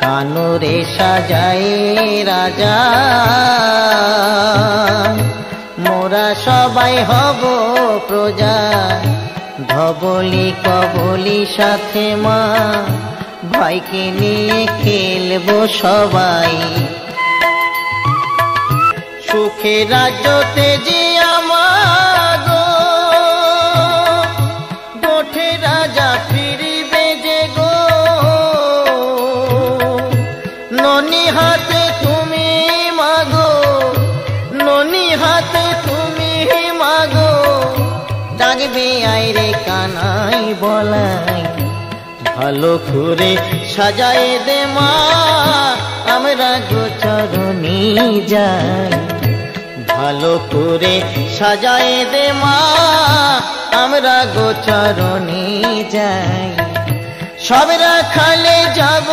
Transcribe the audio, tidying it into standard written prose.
কানুরে সাজাই রাজা মোরা সবাই হব প্রজা ধবলি কবলি সাথে মা ভাইকে নিয়ে খেলবো সবাই সুখে রাজ্যতে যে আমাগো গোঠে রাজা ফিরিবে যে গো ননি হাতে তুমি মাগো ননি হাতে তুমি মাগো ডাকবে আইরে কানাই বলাই ভালো করে সাজাই দে মা আমরা গোচরণী যাই ভালো করে সাজাই দে মা আমরা গোচরণী যাই সব রাখালে যাব